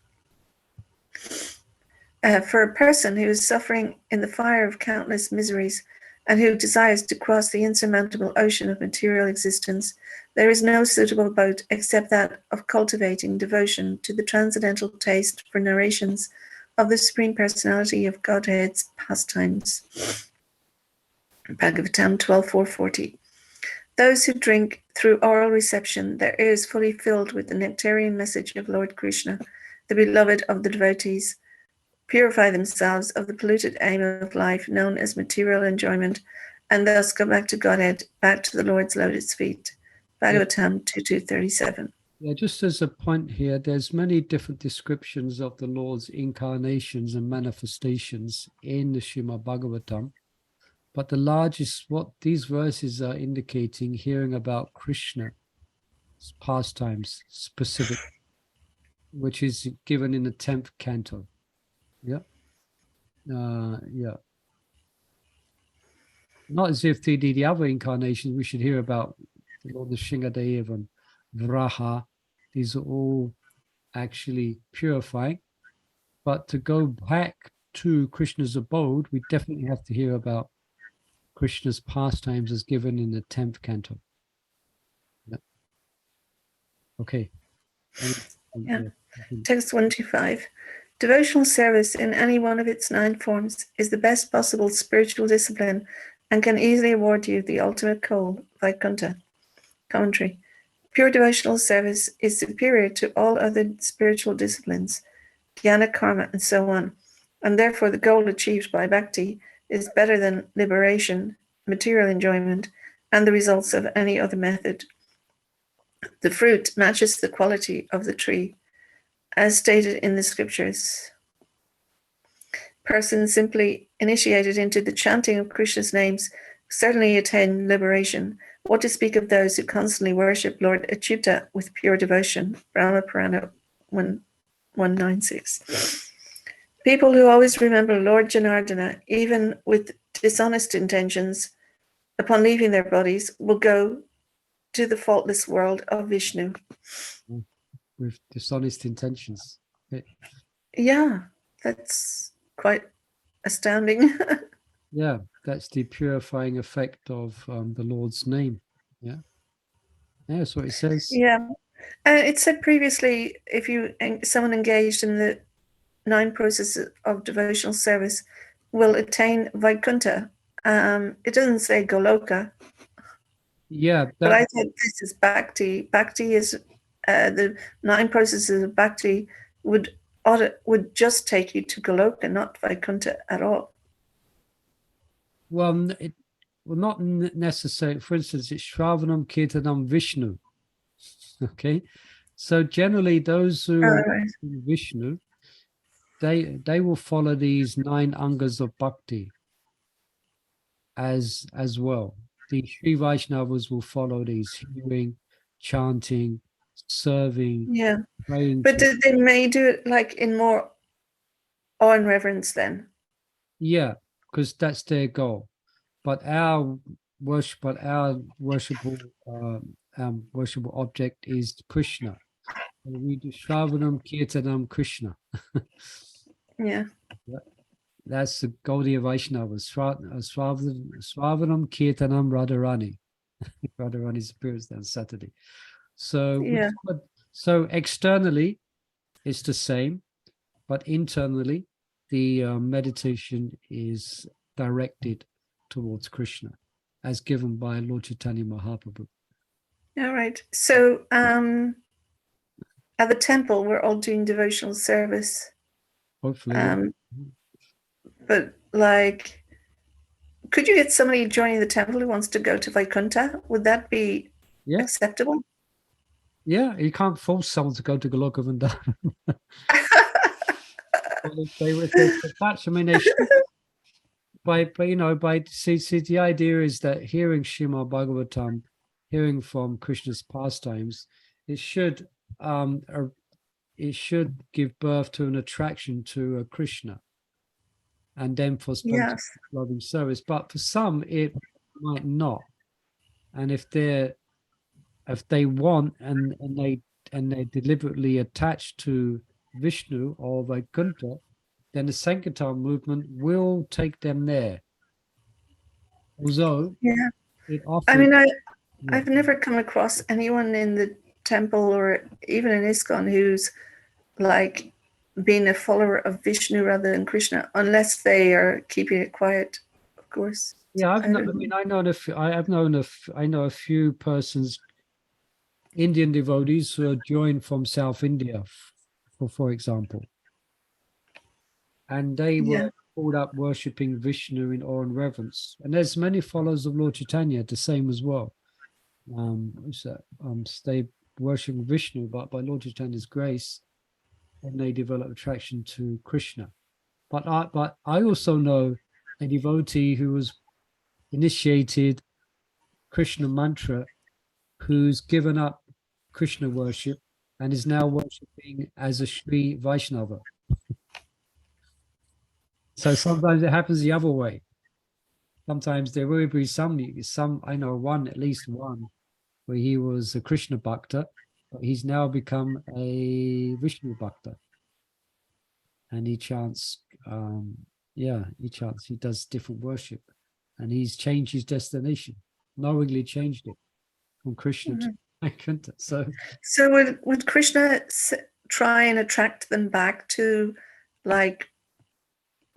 For a person who is suffering in the fire of countless miseries and who desires to cross the insurmountable ocean of material existence, there is no suitable boat except that of cultivating devotion to the transcendental taste for narrations of the Supreme Personality of Godhead's pastimes. Bhagavatam 12.440. Those who drink through oral reception, their ears fully filled with the nectarian message of Lord Krishna, the beloved of the devotees, purify themselves of the polluted aim of life known as material enjoyment, and thus go back to Godhead, back to the Lord's lotus feet. Bhagavatam 2.237. Yeah, just as a point here, there's many different descriptions of the Lord's incarnations and manifestations in the Srimad Bhagavatam. But the largest, what these verses are indicating, hearing about Krishna's pastimes specific, which is given in the 10th canto. Yeah. Yeah. Not as if the other incarnations we should hear about, the Lord Nrsimhadev and Bṛhad. These are all actually purifying. But to go back to Krishna's abode, we definitely have to hear about Krishna's pastimes as given in the 10th canto. Yeah. Okay. Yeah. Text 125. Devotional service in any one of its 9 forms is the best possible spiritual discipline and can easily award you the ultimate goal, Vaikuṇṭha. Commentary. Pure devotional service is superior to all other spiritual disciplines, jnana, karma, and so on, and therefore the goal achieved by bhakti is better than liberation, material enjoyment, and the results of any other method. The fruit matches the quality of the tree, as stated in the scriptures. Persons simply initiated into the chanting of Krishna's names certainly attain liberation. What to speak of those who constantly worship Lord Achyuta with pure devotion? Brahma Purana 196. People who always remember Lord Janardana, even with dishonest intentions, upon leaving their bodies, will go to the faultless world of Vishnu. With dishonest intentions. Yeah, that's quite astounding. Yeah, that's the purifying effect of the Lord's name. Yeah, that's what it says. Yeah, it said previously, if someone engaged in the 9 processes of devotional service will attain Vaikuṇṭha. It doesn't say Goloka. Yeah, but I said this is bhakti. Bhakti is the 9 processes of bhakti would just take you to Goloka, not Vaikuṇṭha at all. Well, not necessarily. For instance, it's Shravanam, Kirtanam, Vishnu. Okay, so generally those who are Vishnu, they will follow these 9 angas of bhakti as well. The Sri Vaishnavas will follow these hearing, chanting, serving, Yeah. praying. But they may do it like in more awe and reverence then. Yeah, because that's their goal. But our worshipable object is Krishna. And we do Shravanam Kirtanam Krishna. Yeah. That's the Gaudiya Vaishnavas. Shravanam Kirtanam Radharani. Radharani's appearance on Saturday. So, Yeah. so externally, it's the same, but internally, the meditation is directed towards Krishna, as given by Lord Chaitanya Mahaprabhu. All right. So at the temple, we're all doing devotional service. Hopefully, But like, could you get somebody joining the temple who wants to go to Vaikuṇṭha? Would that be yeah, acceptable? yeah. You can't force someone to go to Goloka Vrindavan. They were attached. I mean, they should. But see, the idea is that hearing Srimad Bhāgavatāmṛta, hearing from Krishna's pastimes, it should give birth to an attraction to Krishna, and then for spontaneous loving service. But for some, it might not. And if they want and they deliberately attach to Vishnu or Vaikuṇṭha, then the Sankirtan movement will take them there. Although, it often, I mean, I've never come across anyone in the temple or even in ISKCON who's like being a follower of Vishnu rather than Krishna, unless they are keeping it quiet, of course. Yeah, I know a few persons, Indian devotees who are joined from South India, for example, and they were called up worshipping Vishnu in awe and reverence. And there's many followers of Lord Chaitanya the same as well. They worship Vishnu, but by Lord Chaitanya's grace, and they develop attraction to Krishna. But I also know a devotee who was initiated Krishna mantra, who's given up Krishna worship and is now worshipping as a Sri Vaishnava. So sometimes it happens the other way. Sometimes there will be some, I know at least one, where he was a Krishna Bhakta, but he's now become a Vishnu Bhakta. And he chants, he does different worship. And he's changed his destination, knowingly changed it from Krishna to Vaikuṇṭha. So would Krishna try and attract them back to like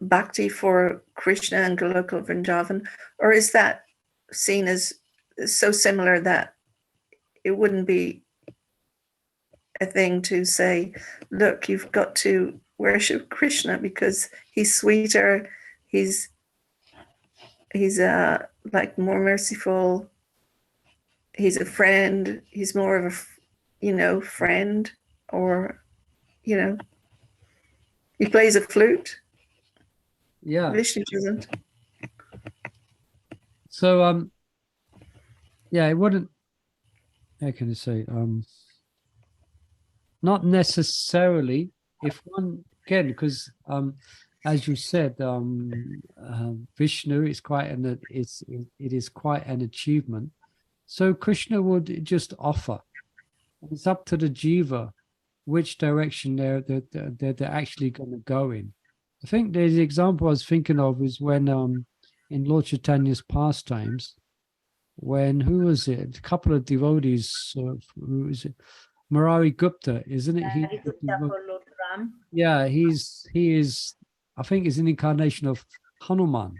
bhakti for Krishna and Goloka Vrindavan, or is that seen as so similar that it wouldn't be a thing to say, look, you've got to worship Krishna because he's sweeter, he's like more merciful, he's a friend, he's more of a friend, or he plays a flute. Yeah, Vishnu doesn't. So it wouldn't, how can I say, not necessarily, if one, again, because as you said, Vishnu is it is quite an achievement. So Krishna would just offer. It's up to the jiva which direction they're actually going to go in. I think the example I was thinking of is when in Lord Chaitanya's pastimes, when who was it? A couple of devotees. Who is it? Murari Gupta, isn't it? For Lord Ram. Yeah, he is. I think he's an incarnation of Hanuman.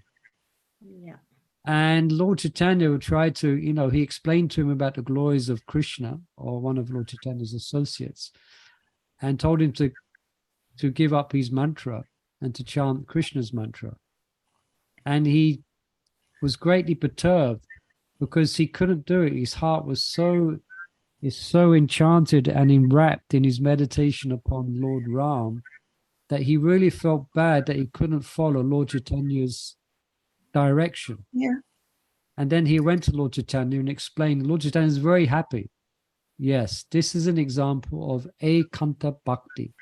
Yeah. And Lord Chaitanya would try to, he explained to him about the glories of Krishna, or one of Lord Chaitanya's associates, and told him to give up his mantra and to chant Krishna's mantra. And he was greatly perturbed because he couldn't do it. His heart was so enchanted and enwrapped in his meditation upon Lord Ram that he really felt bad that he couldn't follow Lord Chaitanya's direction. Yeah. And then he went to Lord Chaitanya and explained. Lord Chaitanya is very happy Yes, this is an example of Vaikuṇṭha bhakti,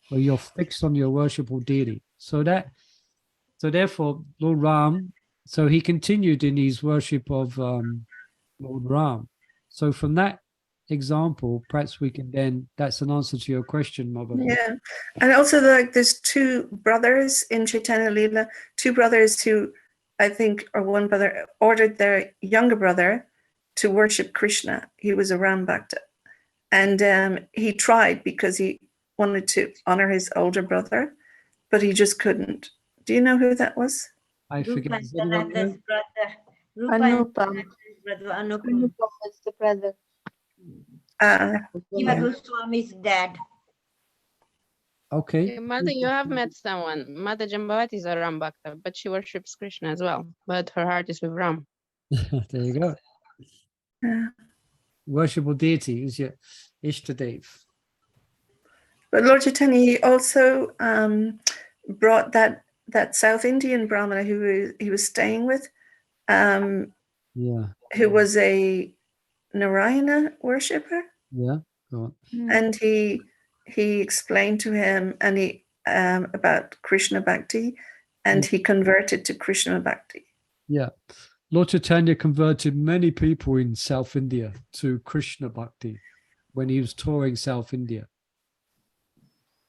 where you're fixed on your worshipful deity. So therefore, Lord Ram, so he continued in his worship of Lord Ram. So from that example, perhaps we can then, that's an answer to your question, Mother. Yeah, and also like there's two brothers in Chaitanya Leela, two brothers who I think, or one brother ordered their younger brother to worship Krishna. He was a Ram Bhakta, and he tried because he wanted to honor his older brother, but he just couldn't. Do you know who that was? I Rupa forget. and Does anyone know? Sanatana's brother. Rupa and Anupam. Sanatana's brother Anupam. Anupam was the brother. Jiva Goswami's dad. Okay. Mother, you have met someone. Mother Jambavati is a Ram Bhakta, but she worships Krishna as well. But her heart is with Ram. There you go. Yeah. Worshipful deity is your Ishtadev. But Lord Chaitanya, he also brought that South Indian Brahmana who he was staying with, Yeah. who was a Narayana worshipper, Yeah. Go on. and he explained to him and he about Krishna Bhakti, and he converted to Krishna Bhakti. Yeah. Lord Chaitanya converted many people in South India to Krishna Bhakti when he was touring South India.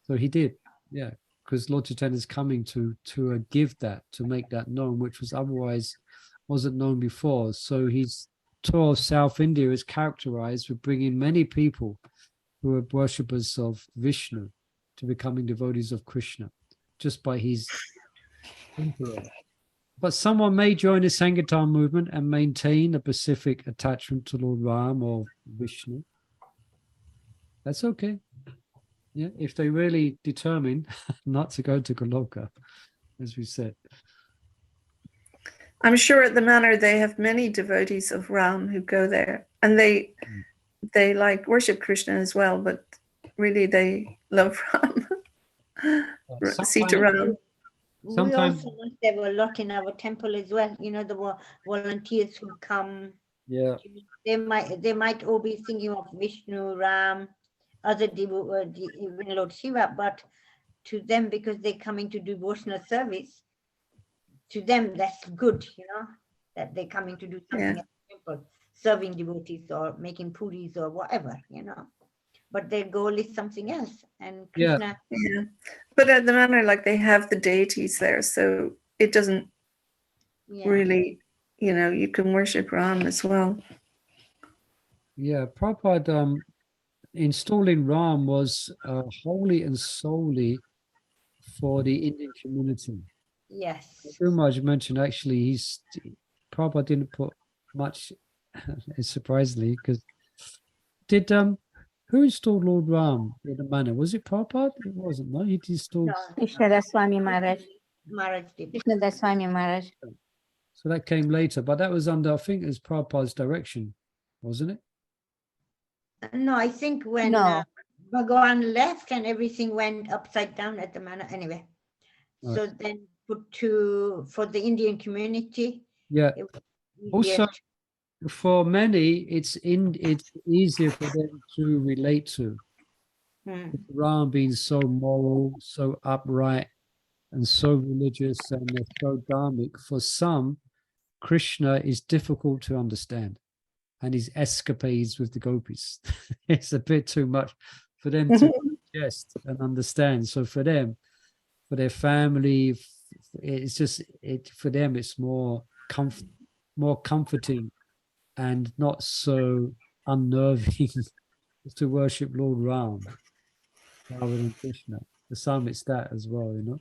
So he did, yeah, because Lord Chaitanya is coming to give that, to make that known, which was otherwise wasn't known before. So his tour of South India is characterized with bringing many people who are worshippers of Vishnu to becoming devotees of Krishna, just by his intellect. But someone may join the Sankirtan movement and maintain a specific attachment to Lord Ram or Vishnu. That's okay. Yeah, if they really determine not to go to Goloka, as we said. I'm sure at the manor they have many devotees of Ram who go there, and they like worship Krishna as well, but really they love Ram. Sita Ram. We Sometimes- also must have a lot in our temple as well. You know, the volunteers who come. Yeah, They might all be thinking of Vishnu, Ram, other even Lord Shiva, but to them, because they're coming to devotional service, to them that's good, you know, that they're coming to do something at the temple, serving devotees or making puris or whatever, you know. But their goal is something else, and Yeah. Krishna. Yeah, but at the manor, like they have the deities there, so it doesn't Yeah. really, you know, you can worship Ram as well. yeah. Prabhupada installing Ram was wholly and solely for the Indian community. Yes. Umaj mentioned actually Prabhupada didn't put much, surprisingly, because who installed Lord Ram in the manor? Was it Prabhupada? It wasn't, no, he installed. No, Ishwara Swami Maharaj. Maharaj did. Krishna Swami Maharaj. So that came later, but that was under, I think it was Prabhupada's direction, wasn't it? No, I think when No. Bhagavan left and everything went upside down at the manor anyway. Right. So then for the Indian community. Yeah. it was Also, easier for many, it's easier for them to relate to. Ram being so moral, so upright, and so religious, and so dharmic. For some, Krishna is difficult to understand, and his escapades with the gopis, it's a bit too much for them to digest and understand. So for them, for their family, it's just for them it's more comforting and not so unnerving to worship Lord Ram rather than Krishna. For some, it's that as well, you know.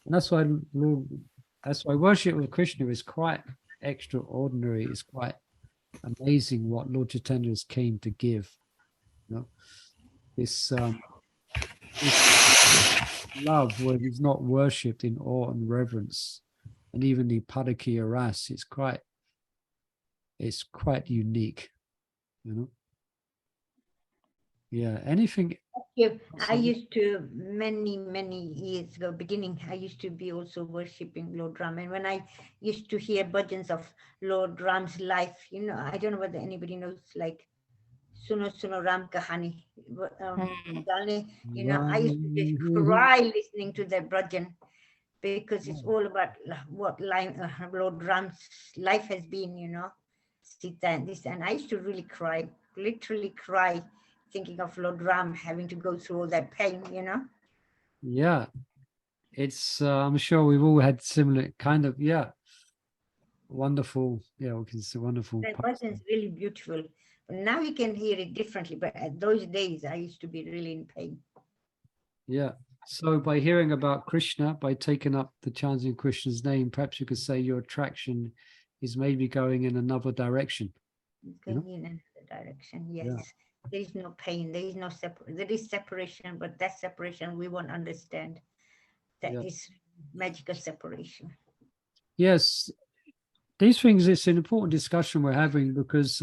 And that's why worship of Krishna is quite extraordinary. It's quite amazing what Lord Chaitanya came to give. You know, this love where he's not worshipped in awe and reverence, and even the Padakiya Ras, it's quite unique, you know. Yeah, anything. I used to many years ago, I used to be also worshipping Lord Ram, and when I used to hear bhajans of Lord Ram's life, you know, I don't know whether anybody knows, like Suno Suno Ram Kahani. Mm. You know, I used to just cry listening to that bhajan, because it's all about what Lord Ram's life has been, you know, Sita and this. And I used to really cry, literally cry, thinking of Lord Ram having to go through all that pain, you know. Yeah, it's I'm sure we've all had similar kind of, yeah, wonderful, yeah, we can say wonderful. That bhajan's really beautiful. But now you can hear it differently, but at those days I used to be really in pain. Yeah. So by hearing about Krishna, by taking up the chanting Krishna's name, perhaps you could say your attraction is maybe going in another direction. It's going in another direction, yes. Yeah. There is no pain, there is no there is separation, but that separation we won't understand. That is magical separation. Yes, these things, it's an important discussion we're having, because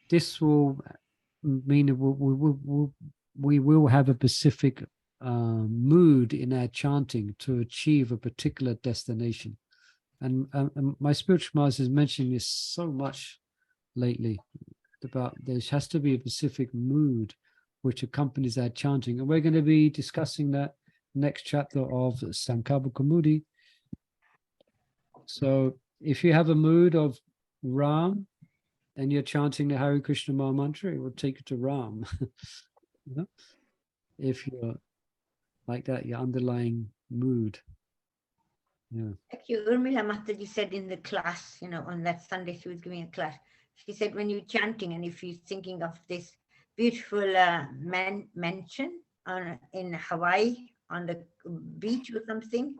this will mean we will have a specific mood in our chanting to achieve a particular destination. And my spiritual master is mentioning this so much lately, about there has to be a specific mood which accompanies our chanting. And we're going to be discussing that next chapter of Sankarbha Kaumudi. So if you have a mood of Ram and you're chanting the Hare Krishna Maha Mantra, it will take you to Ram. You know? If you're like that, your underlying mood. Yeah. Actually, Urmila Mataji said in the class, you know, on that Sunday she was giving a class, she said when you're chanting and if you're thinking of this beautiful mansion in Hawaii on the beach or something,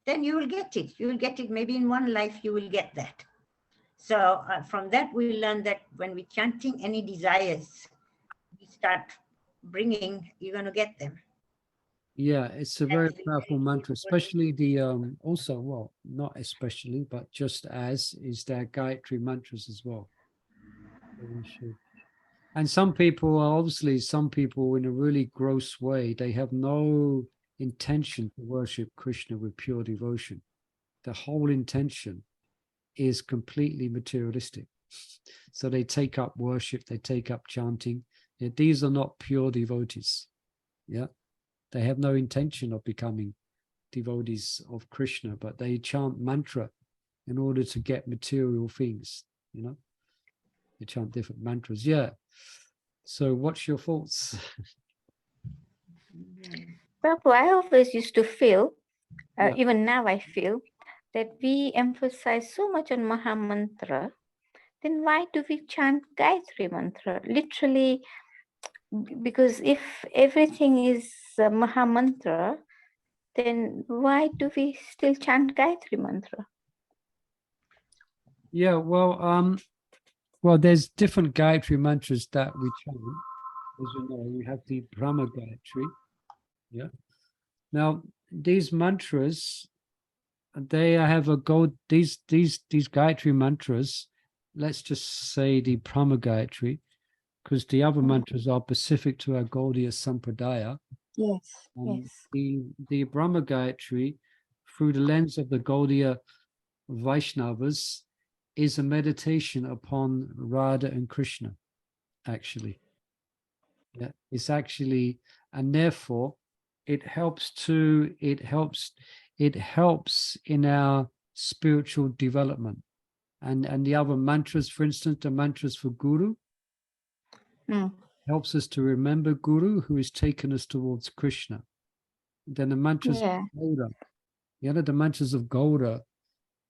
then you will get it. You will get it. Maybe in one life you will get that. So from that we learn that when we're chanting, any desires we start bringing, you're going to get them. Yeah, it's a very powerful mantra, especially the also, well, not especially, but just as is their Gayatri mantras as well. So we should. And some people are obviously, some people in a really gross way, they have no intention to worship Krishna with pure devotion. The whole intention is completely materialistic. So they take up worship, they take up chanting. Yeah, these are not pure devotees. Yeah. They have no intention of becoming devotees of Krishna, but they chant mantra in order to get material things, you know. They chant different mantras. Yeah. So what's your thoughts? Prabhu, I always used to feel, Yeah. even now I feel, that we emphasize so much on Maha Mantra, then why do we chant Gayatri Mantra? Literally, because if everything is Maha Mantra, then why do we still chant Gayatri Mantra? Yeah, well, there's different Gayatri mantras that we chant. As you know, we have the Brahma Gayatri. Yeah. Now, these mantras, they have a goal. These Gayatri mantras, let's just say the Brahma Gayatri, because the other mantras are specific to our Gaudiya Sampradaya. Yes, yes. The Brahma Gayatri, through the lens of the Gaudiya Vaishnavas, is a meditation upon Radha and Krishna, actually. Yeah, it's actually, and therefore it helps in our spiritual development. And the other mantras, for instance, the mantras for Guru, helps us to remember Guru, who has taken us towards Krishna. Then the mantras of Gaura, the mantras of Gaura,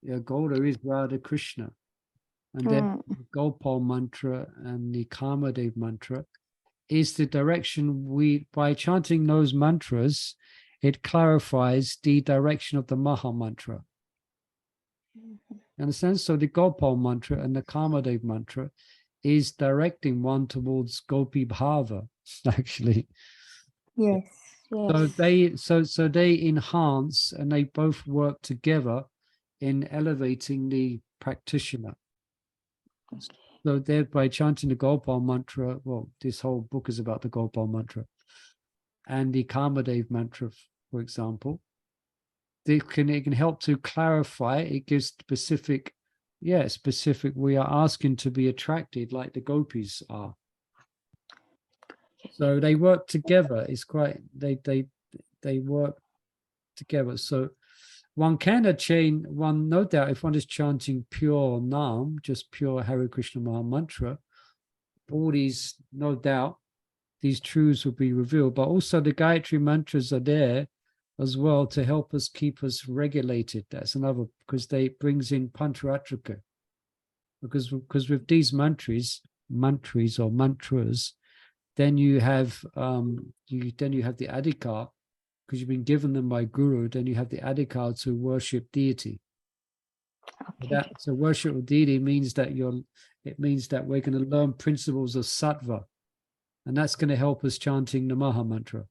Gaura is Radha Krishna. And then the Gopal mantra and the Kamadev mantra is the direction by chanting those mantras, it clarifies the direction of the Maha mantra. You understand? So the Gopal mantra and the Kamadev mantra is directing one towards Gopi Bhava, actually. Yes. So they enhance and they both work together in elevating the practitioner. So thereby chanting the Gopal mantra, well, this whole book is about the Gopal mantra, and the Kamadev mantra, for example, it can help to clarify. It gives specific, we are asking to be attracted like the gopis are. So they work together. It's quite, they work together. So one can attain, one, no doubt, if one is chanting pure Nam, just pure Hare Krishna Maha Mantra, all these, no doubt, these truths will be revealed. But also the Gayatri mantras are there as well to help us keep us regulated. That's another, because they brings in Pancharatrika. Because with these mantras, then you have the adhikar, because you've been given them by Guru, then you have the adhikar to worship deity. Okay. So worship of deity means that it means that we're going to learn principles of sattva, and that's going to help us chanting the Maha Mantra.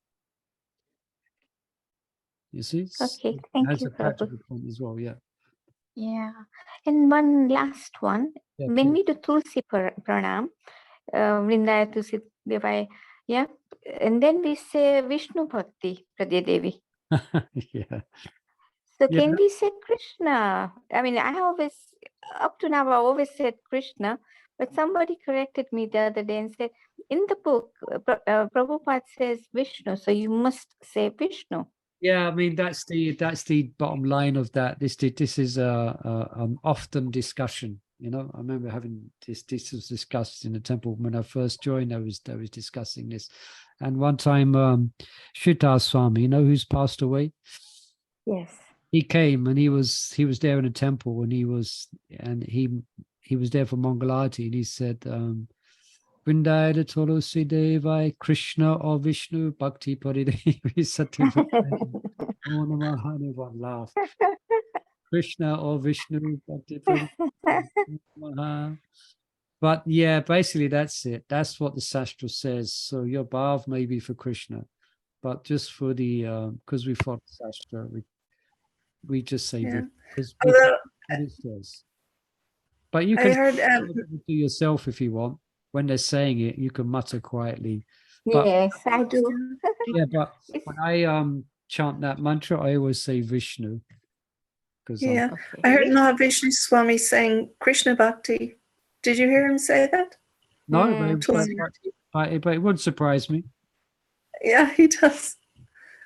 You see? Okay, It thank has you, a Prabhu. practical point as well, yeah. Yeah. And one last one. Yeah, When we do Tulsi Pranam, Vrindaya Tulsi Devaya, yeah, and then we say Vishnu Bhakti Pradya Devi. yeah. So Yeah. can we say Krishna? I mean, up to now, I always said Krishna, but somebody corrected me the other day and said, in the book, Prabhupada says Vishnu, so you must say Vishnu. Yeah, I mean that's the bottom line of that. This is an often discussion. You know, I remember having this was discussed in the temple when I first joined. I was discussing this, and one time Shridhar Swami, you know, who's passed away. Yes. He came and he was there in the temple, and he was there for Mangalarti, and he said, Vrindaya Tulsi Devai, Krishna or Vishnu, Bhakti Paridevi Sati. One laugh. Krishna or Vishnu, Bhakti Paridevi. But yeah, basically that's it. That's what the Shastra says. So your bhav may be for Krishna, but just for the because we follow Shastra, we just say Yeah. because Although what it says. But you I can heard, to yourself if you want. When they're saying it, you can mutter quietly. But, Yes, I do. yeah, but when I chant that mantra, I always say Vishnu. yeah, Okay. I heard Mahavishnu Swami saying Krishna Bhakti. Did you hear him say that? No, Tulsi. but it wouldn't surprise me. Yeah, he does.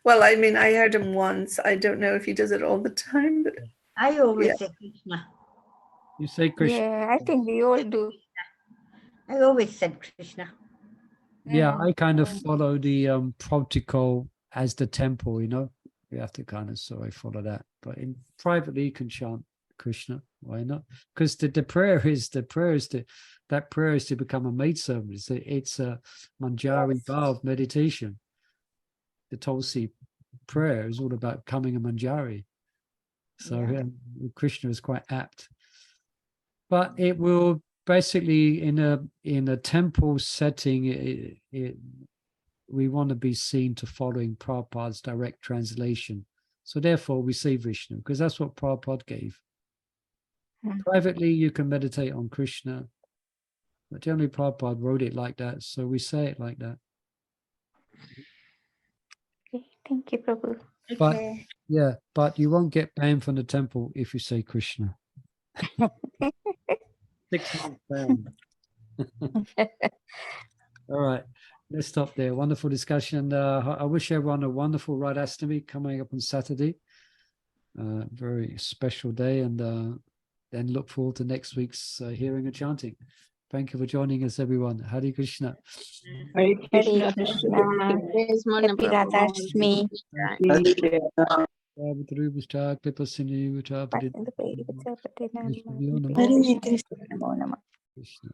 Well, I mean, I heard him once. I don't know if he does it all the time, but I always Yeah. say Krishna. You say Krishna. Yeah, I think we all do. I always said Krishna. Yeah, I kind of follow the protocol as the temple, you know. We have to kind of I follow that. But in privately you can chant Krishna. Why not? Because the prayer is to become a maidservant. It's a Manjari Bhav meditation. The Tulsi prayer is all about becoming a Manjari. So Krishna is quite apt. But it will basically in a temple setting, we want to be seen to following Prabhupada's direct translation. So therefore we say Vishnu, because that's what Prabhupada gave. Privately, you can meditate on Krishna, but generally Prabhupada wrote it like that, so we say it like that. Okay, thank you, Prabhu. But Okay. yeah, but you won't get banned from the temple if you say Krishna. 6 months ban. All right, let's stop there. Wonderful discussion. I wish everyone a wonderful Radhastami coming up on Saturday. Very special day, and then look forward to next week's hearing and chanting. Thank you for joining us, everyone. Hare Krishna. Hare Hare Krishna. Krishna. Praise Mona Happy Prabhu. Radhastami. Krishna. Hare Krishna. Namo Namah. Krishna.